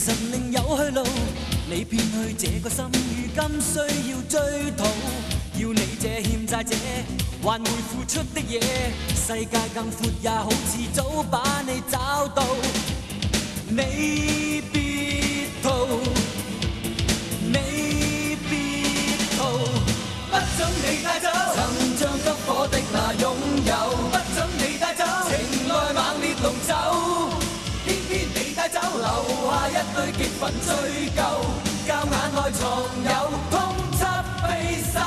實另有去路，你騙去這個心，如今需要追討。要你這欠債者還回付出的嘢，世界更闊也好似早把你找到。你別逃，你別逃，不准你帶走曾像急火的那擁有，不准你帶走情內猛烈龍走，偏偏你帶走留下一堆極憤追究，膠眼內藏有通緝匕首。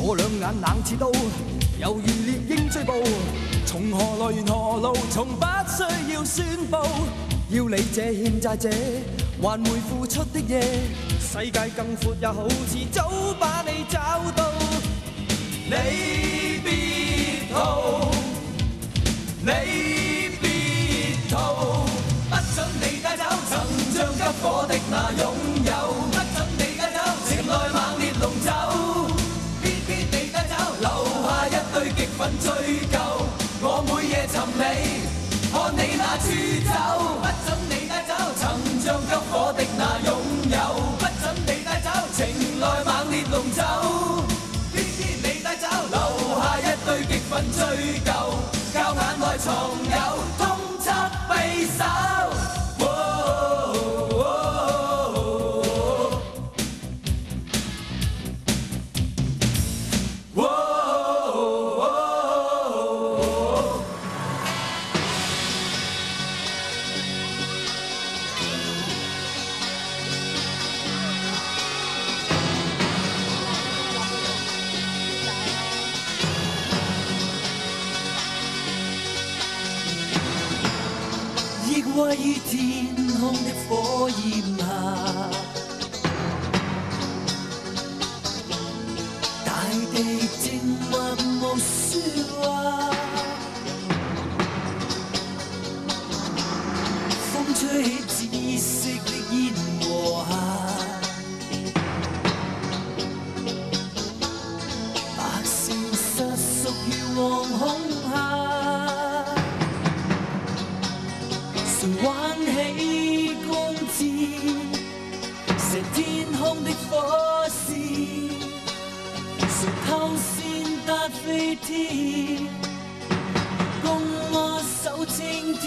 我兩眼冷似刀，猶如獵鷹追捕，從何來源何路，從不需要宣佈。要你這欠債者還回付出的嘢，世界更闊也好似早把你找到。你別逃，你別逃，不准你帶走曾像急火的那擁有，不准你帶走情內猛烈龍走，極憤追究，我每夜尋你，看你那處走，不准你帶走曾像急火的那擁有，不准你帶走情內猛烈龍走，偏偏你帶走留下一堆極憤追究，膠眼內藏有通緝匕首。位於天空的火焰下，大地靜默無說話，風吹起紫色的煙和霞，百姓瑟縮於惶恐下，誰挽起弓箭，射天空的火線，誰偷先達飛天，共我守青天，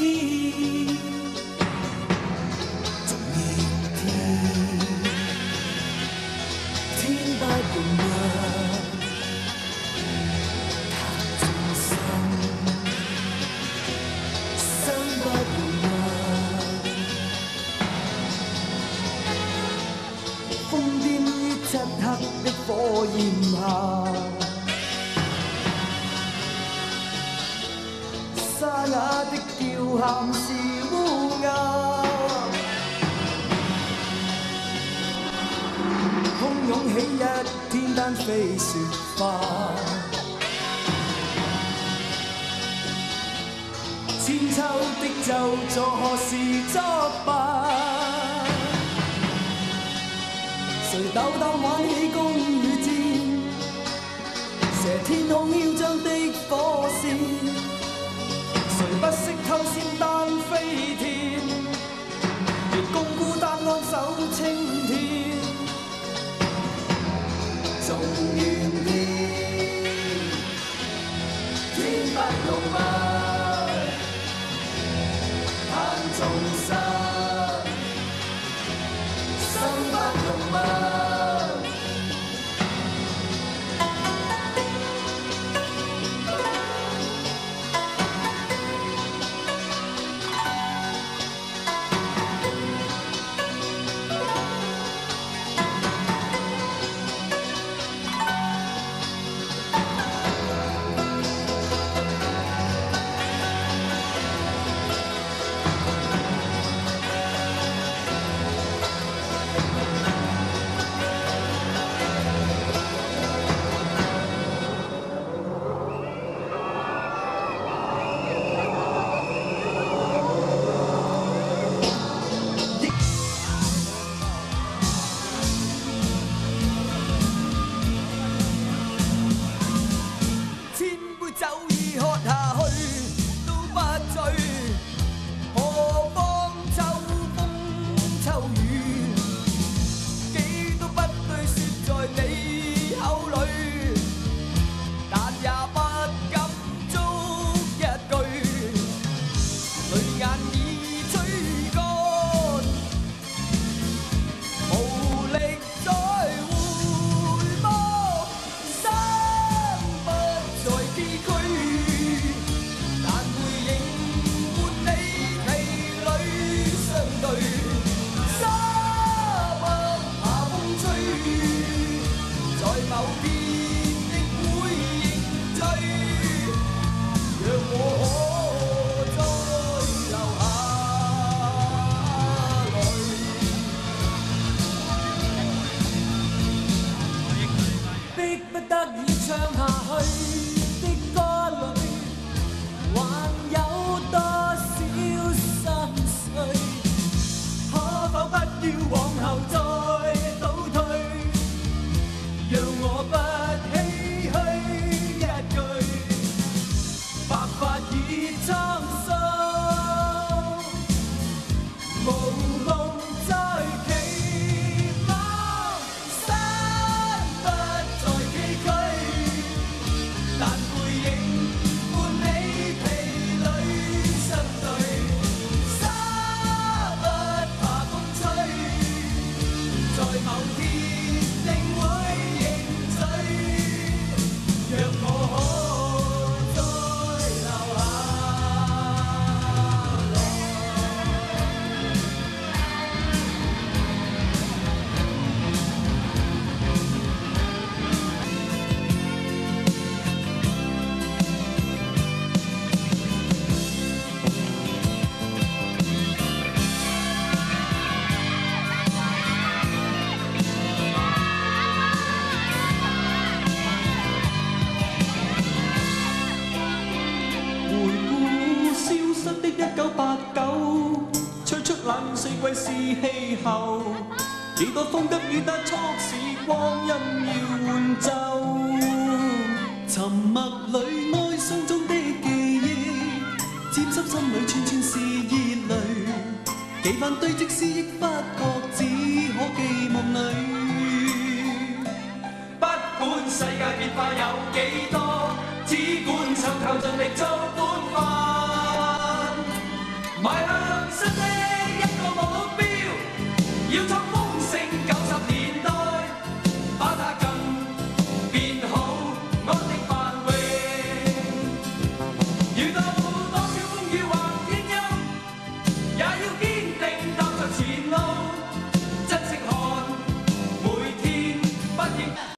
總要天不容忍，他眾生不容忍。漆黑的火焰下，沙啞的叫喊是烏鴉，洶湧起一天單飛雪花，千秋的咒詛何時作罷？誰斗膽玩起弓與箭，射天空囂張的火線，誰不惜偷先單飛天，亦共孤單安守青天，總願天不容問，盼眾生不容問。秋雨，幾都不對説在你口裏，但也不敢觸一句，淚眼已吹乾，無力再回望，心不再崎嶇，但會仍伴你疲裏相對，沙不怕風吹，在某天亦會認罪，讓我可再流下淚，迫不得已唱下去的歌裏，還有多少心碎？可否不要往後再倒退，讓我不唏噓一句，白髮已滄桑，無夢再期望，山不再崎嶇，但背影伴你疲裏相對，沙不怕風吹，在某天定會認罪，讓我可再流下回顧消失的1989，吹出冷四季是氣候，幾多風得雨得促使光陰要換奏。沉默裏哀傷中的記憶，沾濕心裏串串是熱淚，幾番堆積思憶不覺只可記夢裏。不管世界變化有幾多，只管參透盡力做。